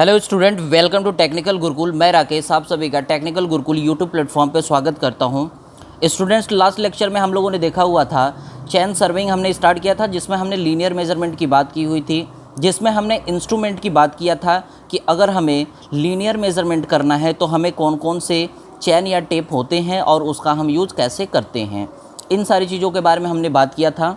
Hello student, welcome to technical Gurukul. मैं राकेश आप सभी का टेक्निकल गुरुकुल यूट्यूब प्लेटफॉर्म पे स्वागत करता हूं। स्टूडेंट्स, लास्ट लेक्चर में हम लोगों ने देखा हुआ था चैन सर्विंग हमने स्टार्ट किया था, जिसमें हमने लीनियर मेजरमेंट की बात की हुई थी, जिसमें हमने इंस्ट्रूमेंट की बात किया था कि अगर हमें लीनियर मेजरमेंट करना है तो हमें कौन कौन से चैन या टेप होते हैं और उसका हम यूज़ कैसे करते हैं। इन सारी चीज़ों के बारे में हमने बात किया था।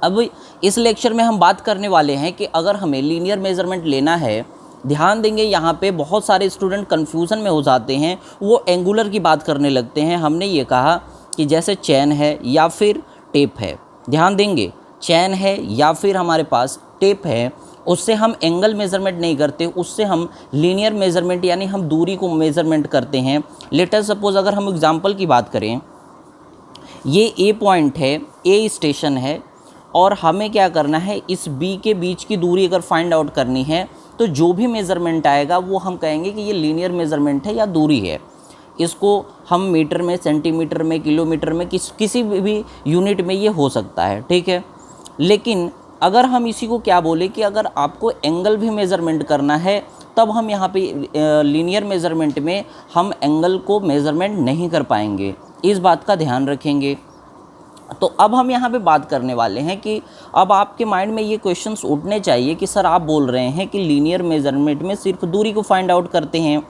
अब इस लेक्चर में हम बात करने वाले हैं कि अगर हमें लीनियर मेजरमेंट लेना है, ध्यान देंगे यहाँ पे बहुत सारे स्टूडेंट कन्फ्यूज़न में हो जाते हैं, वो एंगुलर की बात करने लगते हैं। हमने ये कहा कि जैसे चैन है या फिर टेप है, ध्यान देंगे, चैन है या फिर हमारे पास टेप है, उससे हम एंगल मेज़रमेंट नहीं करते, उससे हम लीनियर मेज़रमेंट यानी हम दूरी को मेज़रमेंट करते हैं। लेट अस सपोज़ अगर हम एग्जांपल की बात करें, ये ए पॉइंट है, ए स्टेशन है और हमें क्या करना है, इस बी के बीच की दूरी अगर फाइंड आउट करनी है तो जो भी मेज़रमेंट आएगा वो हम कहेंगे कि ये लीनियर मेज़रमेंट है या दूरी है। इसको हम मीटर में, सेंटीमीटर में, किलोमीटर में, किसी भी यूनिट में ये हो सकता है, ठीक है। लेकिन अगर हम इसी को क्या बोले कि अगर आपको एंगल भी मेज़रमेंट करना है, तब हम यहाँ पे लीनियर मेज़रमेंट में हम एंगल को मेज़रमेंट नहीं कर पाएंगे। इस बात का ध्यान रखेंगे। तो अब हम यहाँ पे बात करने वाले हैं कि अब आपके माइंड में ये क्वेश्चंस उठने चाहिए कि सर आप बोल रहे हैं कि लीनियर मेज़रमेंट में सिर्फ दूरी को फाइंड आउट करते हैं।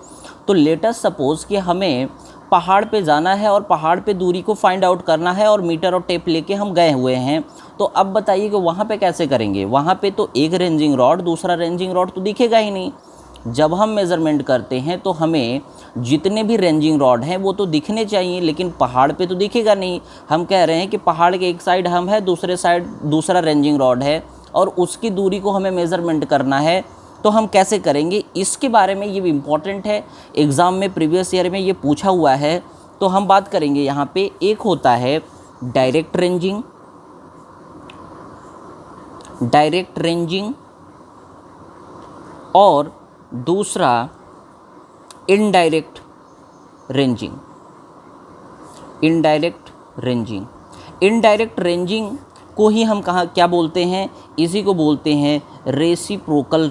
तो लेट अस सपोज़ कि हमें पहाड़ पे जाना है और पहाड़ पे दूरी को फाइंड आउट करना है और मीटर और टेप लेके हम गए हुए हैं। तो अब बताइए कि वहाँ पे कैसे करेंगे। वहाँ पे तो एक रेंजिंग रॉड, दूसरा रेंजिंग रॉड तो दिखेगा ही नहीं। जब हम मेज़रमेंट करते हैं तो हमें जितने भी रेंजिंग रॉड हैं वो तो दिखने चाहिए, लेकिन पहाड़ पे तो दिखेगा नहीं। हम कह रहे हैं कि पहाड़ के एक साइड हम है, दूसरे साइड दूसरा रेंजिंग रॉड है और उसकी दूरी को हमें मेज़रमेंट करना है। तो हम कैसे करेंगे, इसके बारे में ये भी इम्पॉर्टेंट है, एग्ज़ाम में प्रीवियस ईयर में ये पूछा हुआ है। तो हम बात करेंगे यहाँ पे, एक होता है डायरेक्ट रेंजिंग और दूसरा इनडायरेक्ट रेंजिंग को ही हम क्या बोलते हैं, इसी को बोलते हैं रेसिप्रोकल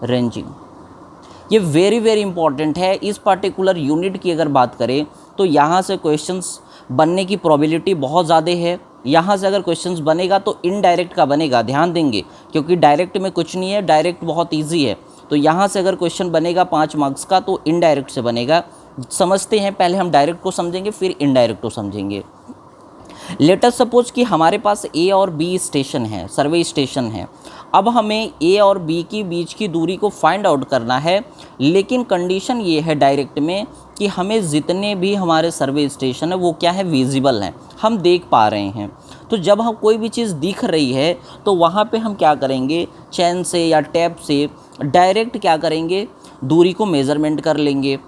रेंजिंग। ये वेरी वेरी इंपॉर्टेंट है। इस पर्टिकुलर यूनिट की अगर बात करें तो यहाँ से क्वेश्चंस बनने की प्रोबेबिलिटी बहुत ज़्यादा है। यहाँ से अगर क्वेश्चंस बनेगा तो इनडायरेक्ट का बनेगा, ध्यान देंगे, क्योंकि डायरेक्ट में कुछ नहीं है, डायरेक्ट बहुत ईजी है। तो यहाँ से अगर क्वेश्चन बनेगा 5 मार्क्स का तो इनडायरेक्ट से बनेगा। समझते हैं, पहले हम डायरेक्ट को समझेंगे फिर इनडायरेक्ट को समझेंगे। लेट अस सपोज कि हमारे पास ए और बी स्टेशन है, सर्वे स्टेशन है। अब हमें ए और बी की बीच की दूरी को फाइंड आउट करना है, लेकिन कंडीशन ये है डायरेक्ट में कि हमें जितने भी हमारे सर्वे स्टेशन है वो क्या है, विजिबल हैं, हम देख पा रहे हैं। तो जब हम कोई भी चीज़ दिख रही है तो वहाँ पे हम क्या करेंगे, चैन से या टैप से डायरेक्ट क्या करेंगे, दूरी को मेज़रमेंट कर लेंगे।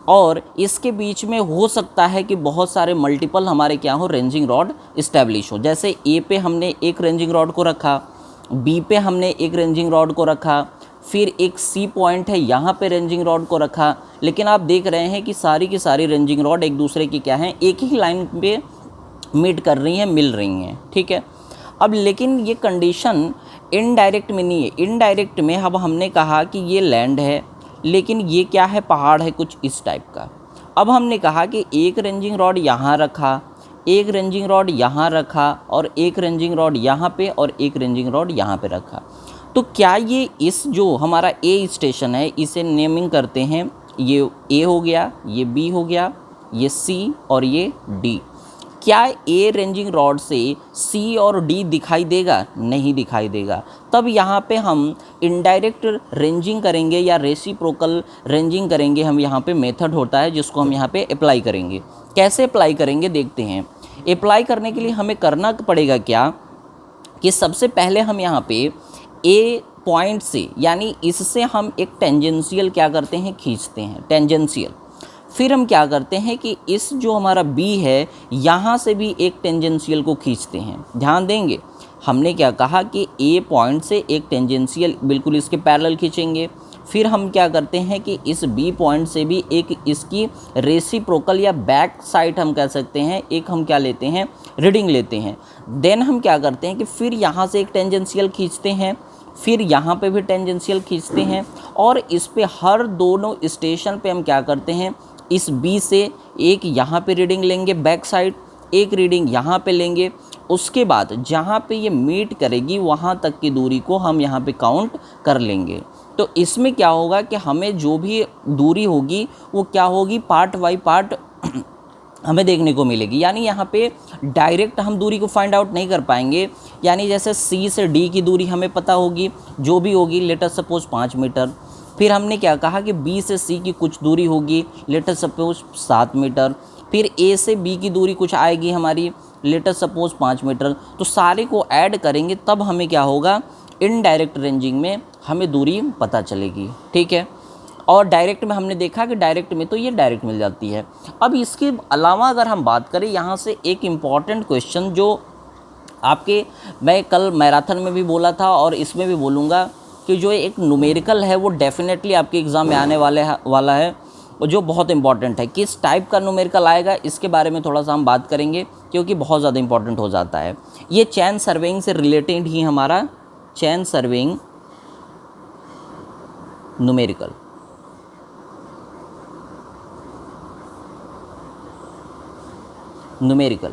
और इसके बीच में हो सकता है कि बहुत सारे मल्टीपल हमारे क्या हो, रेंजिंग रॉड इस्टेब्लिश हो। जैसे ए पे हमने एक रेंजिंग रॉड को रखा, बी पे हमने एक रेंजिंग रॉड को रखा, फिर एक सी पॉइंट है यहाँ पे रेंजिंग रॉड को रखा। लेकिन आप देख रहे हैं कि सारी की सारी रेंजिंग रॉड एक दूसरे की क्या हैं, एक ही लाइन पे मीट कर रही हैं, मिल रही हैं, ठीक है। अब लेकिन ये कंडीशन इनडायरेक्ट में नहीं है। इनडायरेक्ट में अब हमने कहा कि ये लैंड है, लेकिन ये क्या है, पहाड़ है कुछ इस टाइप का। अब हमने कहा कि एक रेंजिंग रॉड यहाँ रखा, एक रेंजिंग रॉड यहाँ रखा और एक रेंजिंग रॉड यहाँ पे और एक रेंजिंग रॉड यहाँ पे रखा। तो क्या ये इस जो हमारा ए स्टेशन है इसे नेमिंग करते हैं, ये ए हो गया, ये बी हो गया, ये सी और ये डी। क्या ए रेंजिंग रॉड से सी और डी दिखाई देगा? नहीं दिखाई देगा। तब यहाँ पे हम इनडायरेक्ट रेंजिंग करेंगे या रेसिप्रोकल रेंजिंग करेंगे। हम यहाँ पे मेथड होता है जिसको हम यहाँ पे अप्लाई करेंगे। कैसे अप्लाई करेंगे देखते हैं। अप्लाई करने के लिए हमें करना पड़ेगा क्या कि सबसे पहले हम यहाँ पे ए पॉइंट से यानी इससे हम एक टेंजेंशियल क्या करते हैं, खींचते हैं, टेंजेंशियल। फिर हम क्या करते हैं कि इस जो हमारा बी है यहाँ से भी एक टेंजेंशियल को खींचते हैं। ध्यान देंगे, हमने क्या कहा कि ए पॉइंट से एक टेंजेंशियल बिल्कुल इसके पैरेलल खींचेंगे। फिर हम क्या करते हैं कि इस बी पॉइंट से भी एक इसकी रेसिप्रोकल या बैक साइड हम कह सकते हैं, एक हम क्या लेते हैं, रीडिंग लेते हैं। देन हम क्या करते हैं कि फिर यहाँ से एक टेंजेंशियल खींचते हैं। फिर यहाँ पे भी टेंजेंशियल खींचते हैं और इस पे हर दोनों स्टेशन पे हम क्या करते हैं, इस बी से एक यहाँ पे रीडिंग लेंगे बैक साइड, एक रीडिंग यहाँ पे लेंगे, उसके बाद जहाँ पे ये मीट करेगी वहाँ तक की दूरी को हम यहाँ पे काउंट कर लेंगे। तो इसमें क्या होगा कि हमें जो भी दूरी होगी वो क्या होगी, पार्ट बाई पार्ट हमें देखने को मिलेगी। यानी यहाँ पे डायरेक्ट हम दूरी को फाइंड आउट नहीं कर पाएंगे। यानी जैसे सी से डी की दूरी हमें पता होगी, जो भी होगी लेट अस सपोज 5 मीटर। फिर हमने क्या कहा कि बी से सी की कुछ दूरी होगी, लेट अस सपोज 7 मीटर। फिर ए से बी की दूरी कुछ आएगी हमारी, लेट अस सपोज 5 मीटर। तो सारे को ऐड करेंगे तब हमें क्या होगा, इनडायरेक्ट रेंजिंग में हमें दूरी पता चलेगी। ठीक है, और डायरेक्ट में हमने देखा कि डायरेक्ट में तो ये डायरेक्ट मिल जाती है। अब इसके अलावा अगर हम बात करें, यहाँ से एक इम्पॉर्टेंट क्वेश्चन जो आपके, मैं कल मैराथन में भी बोला था और इसमें भी बोलूँगा कि जो एक न्यूमेरिकल है वो डेफिनेटली आपके एग्ज़ाम में आने वाला है, जो बहुत इंपॉर्टेंट है। किस टाइप का न्यूमेरिकल आएगा इसके बारे में थोड़ा सा हम बात करेंगे, क्योंकि बहुत ज़्यादा इंपॉर्टेंट हो जाता है। ये चैन सर्वेइंग से रिलेटेड ही हमारा चैन सर्वेइंग न्यूमेरिकल। न्यूमेरिकल,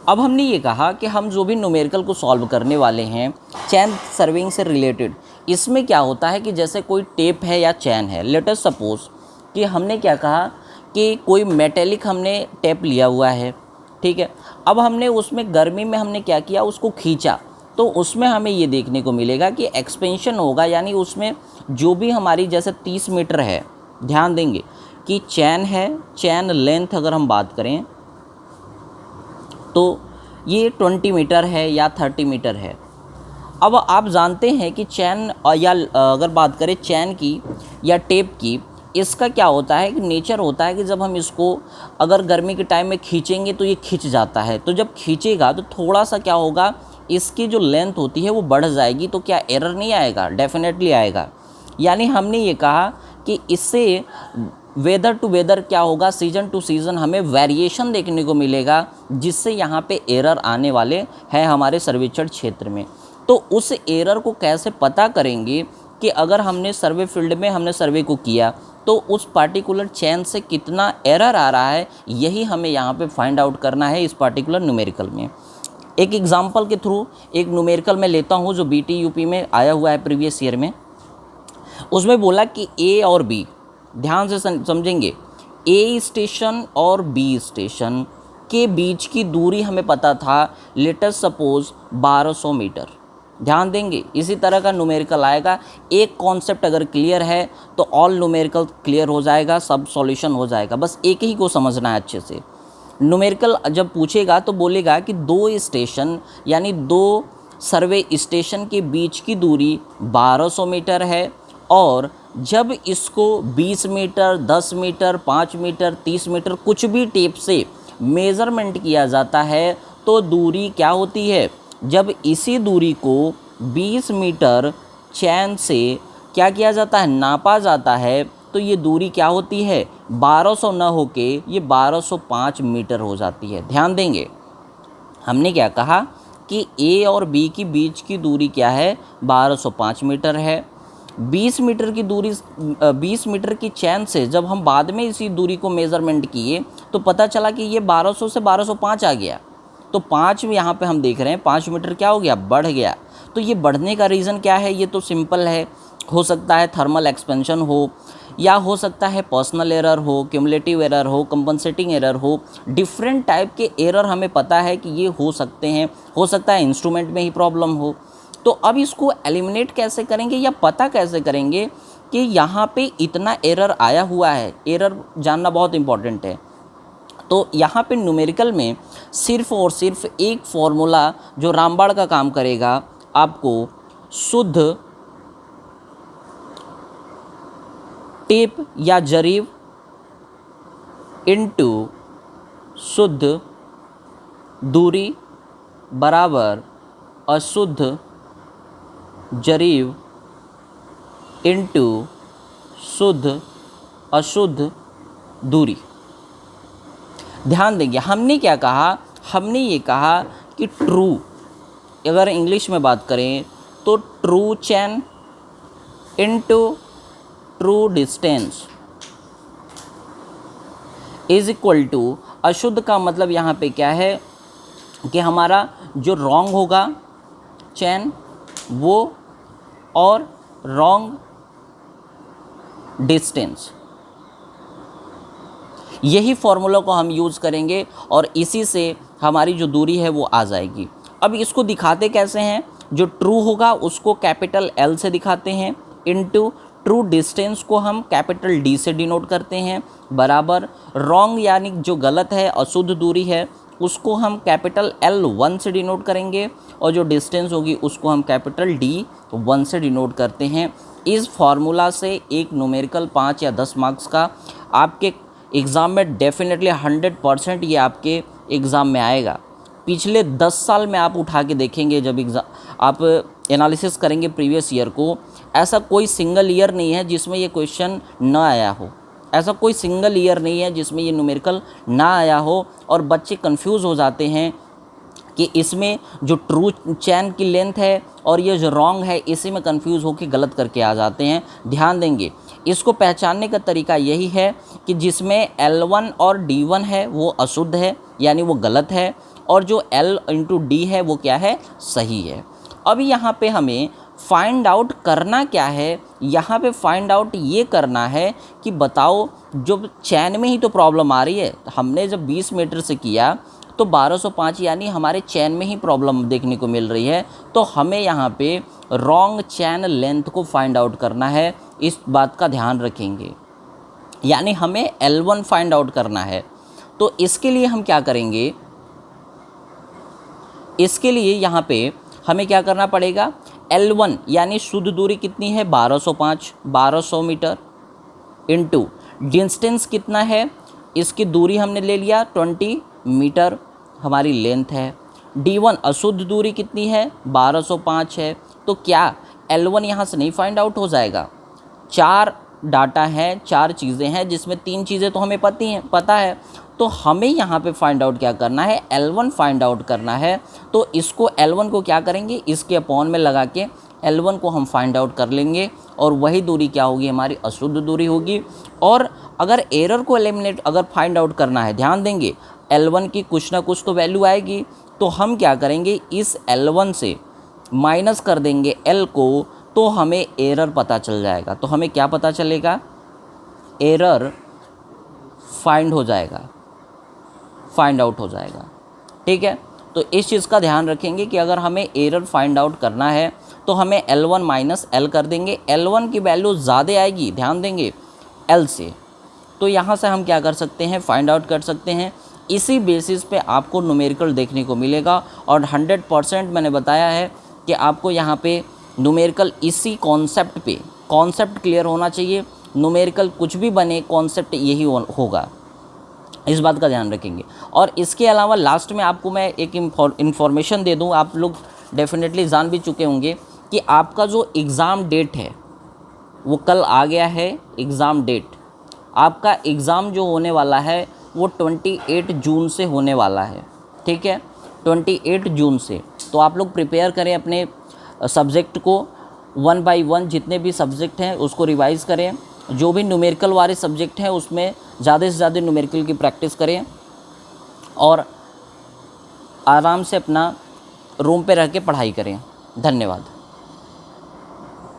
अब हमने ये कहा कि हम जो भी न्यूमेरिकल को सॉल्व करने वाले हैं चैन सर्विंग से रिलेटेड, इसमें क्या होता है कि जैसे कोई टेप है या चैन है, लेट अस सपोज कि हमने क्या कहा कि कोई मेटेलिक हमने टेप लिया हुआ है। ठीक है, अब हमने उसमें गर्मी में हमने क्या किया, उसको खींचा, तो उसमें हमें ये देखने को मिलेगा कि एक्सपेंशन होगा। यानी उसमें जो भी हमारी जैसे 30 मीटर है, ध्यान देंगे कि चैन है, चैन लेंथ अगर हम बात करें तो ये 20 मीटर है या 30 मीटर है। अब आप जानते हैं कि चैन या अगर बात करें चैन की या टेप की, इसका क्या होता है कि नेचर होता है कि जब हम इसको अगर गर्मी के टाइम में खींचेंगे तो ये खिंच जाता है। तो जब खींचेगा तो थोड़ा सा क्या होगा, इसकी जो लेंथ होती है वो बढ़ जाएगी। तो क्या एरर नहीं आएगा? डेफिनेटली आएगा। यानी हमने ये कहा कि इससे वेदर टू वेदर क्या होगा, सीज़न टू सीज़न हमें वेरिएशन देखने को मिलेगा, जिससे यहाँ पे एरर आने वाले हैं हमारे सर्वेक्षण क्षेत्र में। तो उस एरर को कैसे पता करेंगे कि अगर हमने सर्वे फील्ड में हमने सर्वे को किया तो उस पार्टिकुलर चैन से कितना एरर आ रहा है, यही हमें यहाँ पे फाइंड आउट करना है इस पार्टिकुलर न्यूमेरिकल में। एक एग्जाम्पल के थ्रू एक न्यूमेरिकल मैं लेता हूँ जो BT UP में आया हुआ है प्रीवियस ईयर में। उसमें बोला कि A और B, ध्यान से समझेंगे, A स्टेशन और B स्टेशन के बीच की दूरी हमें पता था, लेट अस सपोज 1200 मीटर। ध्यान देंगे, इसी तरह का न्यूमेरिकल आएगा। एक कॉन्सेप्ट अगर क्लियर है तो ऑल न्यूमेरिकल क्लियर हो जाएगा, सब सॉल्यूशन हो जाएगा। बस एक ही को समझना है अच्छे से। न्यूमेरिकल जब पूछेगा तो बोलेगा कि 2 स्टेशन यानी 2 सर्वे स्टेशन के बीच की दूरी 1200 मीटर है, और जब इसको 20 मीटर, 10 मीटर, 5 मीटर, 30 मीटर कुछ भी टेप से मेज़रमेंट किया जाता है तो दूरी क्या होती है, जब इसी दूरी को 20 मीटर चैन से क्या किया जाता है, नापा जाता है, तो ये दूरी क्या होती है, 1200 न होके ये 1205 मीटर हो जाती है। ध्यान देंगे, हमने क्या कहा कि A और B की बीच की दूरी क्या है, 1205 मीटर है। 20 मीटर की दूरी, 20 मीटर की चैन से जब हम बाद में इसी दूरी को मेज़रमेंट किए तो पता चला कि ये 1200 से 1205 आ गया। तो 5 यहाँ पे हम देख रहे हैं 5 मीटर क्या हो गया, बढ़ गया। तो ये बढ़ने का रीज़न क्या है, ये तो सिंपल है, हो सकता है थर्मल एक्सपेंशन हो, या हो सकता है पर्सनल एरर हो, क्यूमुलेटिव एरर हो, कंपनसेटिंग एरर हो। डिफरेंट टाइप के एरर हमें पता है कि ये हो सकते हैं। हो सकता है इंस्ट्रूमेंट में ही प्रॉब्लम हो। तो अब इसको एलिमिनेट कैसे करेंगे या पता कैसे करेंगे कि यहाँ पे इतना एरर आया हुआ है? एरर जानना बहुत इंपॉर्टेंट है। तो यहाँ पे न्यूमेरिकल में सिर्फ और सिर्फ एक फॉर्मूला जो रामबाण का काम करेगा, आपको शुद्ध टेप या जरीब इनटू शुद्ध दूरी बराबर अशुद्ध जरीब इनटू शुद्ध अशुद्ध दूरी। ध्यान देंगे, हमने क्या कहा, हमने ये कहा कि ट्रू, अगर इंग्लिश में बात करें तो true chain into true distance is equal to, अशुद्ध का मतलब यहाँ पे क्या है कि हमारा जो रॉन्ग होगा चैन वो और रॉन्ग डिस्टेंस, यही फॉर्मूला को हम यूज़ करेंगे और इसी से हमारी जो दूरी है वो आ जाएगी। अब इसको दिखाते कैसे हैं, जो ट्रू होगा उसको कैपिटल L से दिखाते हैं, इनटू ट्रू डिस्टेंस को हम कैपिटल D से डिनोट करते हैं, बराबर रॉन्ग यानी जो गलत है, अशुद्ध दूरी है, उसको हम कैपिटल L1 से डिनोट करेंगे और जो डिस्टेंस होगी उसको हम कैपिटल D1 से डिनोट करते हैं। इस फार्मूला से एक न्यूमेरिकल 5 या 10 मार्क्स का आपके एग्ज़ाम में डेफिनेटली 100% ये आपके एग्ज़ाम में आएगा। पिछले 10 साल में आप उठा के देखेंगे, जब एग्ज़ाम आप एनालिसिस करेंगे प्रीवियस ईयर को, ऐसा कोई सिंगल ईयर नहीं है जिसमें ये क्वेश्चन न आया हो, ऐसा कोई सिंगल ईयर नहीं है जिसमें ये न्यूमेरिकल ना आया हो। और बच्चे कंफ्यूज हो जाते हैं कि इसमें जो ट्रू चैन की लेंथ है और ये जो रॉन्ग है, इसी में कंफ्यूज होकर गलत करके आ जाते हैं। ध्यान देंगे, इसको पहचानने का तरीका यही है कि जिसमें L1 और D1 है वो अशुद्ध है यानी वो गलत है, और जो L इंटू D है वो क्या है, सही है। अब यहाँ पे हमें फाइंड आउट करना क्या है, यहाँ पे फाइंड आउट ये करना है कि बताओ जो चैन में ही तो प्रॉब्लम आ रही है, हमने जब 20 मीटर से किया तो 1205 यानी हमारे चैन में ही प्रॉब्लम देखने को मिल रही है, तो हमें यहाँ पे रॉन्ग चैन लेंथ को फाइंड आउट करना है, इस बात का ध्यान रखेंगे। यानी हमें L1 फाइंड आउट करना है, तो इसके लिए हम क्या करेंगे, इसके लिए यहाँ पे हमें क्या करना पड़ेगा, L1 यानी शुद्ध दूरी कितनी है 1200 मीटर, इनटू डिस्टेंस कितना है, इसकी दूरी हमने ले लिया 20 मीटर हमारी लेंथ है, D1 अशुद्ध दूरी कितनी है 1205 है, तो क्या L1 यहाँ से नहीं फाइंड आउट हो जाएगा। 4 डाटा है, 4 चीज़ें हैं जिसमें 3 चीज़ें तो हमें पता है, तो हमें यहाँ पे फाइंड आउट क्या करना है, L1 फाइंड आउट करना है। तो इसको L1 को क्या करेंगे, इसके अपॉन में लगा के L1 को हम फाइंड आउट कर लेंगे और वही दूरी क्या होगी, हमारी अशुद्ध दूरी होगी। और अगर एरर को एलिमिनेट अगर फाइंड आउट करना है, ध्यान देंगे L1 की कुछ ना कुछ तो वैल्यू आएगी, तो हम क्या करेंगे, इस L1 से माइनस कर देंगे L को, तो हमें एरर पता चल जाएगा। तो हमें क्या पता चलेगा, एरर फाइंड आउट हो जाएगा। ठीक है, तो इस चीज़ का ध्यान रखेंगे कि अगर हमें एरर फाइंड आउट करना है तो हमें L1 माइनस L कर देंगे, L1 की वैल्यू ज़्यादा आएगी, ध्यान देंगे L से, तो यहाँ से हम क्या कर सकते हैं, फाइंड आउट कर सकते हैं। इसी बेसिस पे आपको न्यूमेरिकल देखने को मिलेगा और 100% मैंने बताया है कि आपको यहाँ पे न्यूमेरिकल इसी कॉन्सेप्ट क्लियर होना चाहिए। न्यूमेरिकल कुछ भी बने, कॉन्सेप्ट यही होगा, इस बात का ध्यान रखेंगे। और इसके अलावा लास्ट में आपको मैं एक इन्फॉर्मेशन दे दूं, आप लोग डेफिनेटली जान भी चुके होंगे कि आपका जो एग्ज़ाम डेट है वो कल आ गया है। एग्ज़ाम डेट, आपका एग्ज़ाम जो होने वाला है वो 28 जून से होने वाला है। ठीक है, 28 जून से। तो आप लोग प्रिपेयर करें अपने सब्जेक्ट को, 1 बाय 1 जितने भी सब्जेक्ट हैं उसको रिवाइज़ करें। जो भी न्यूमेरिकल वाले सब्जेक्ट हैं उसमें ज़्यादा से ज़्यादा न्यूमेरिकल की प्रैक्टिस करें और आराम से अपना रूम पे रह के पढ़ाई करें। धन्यवाद।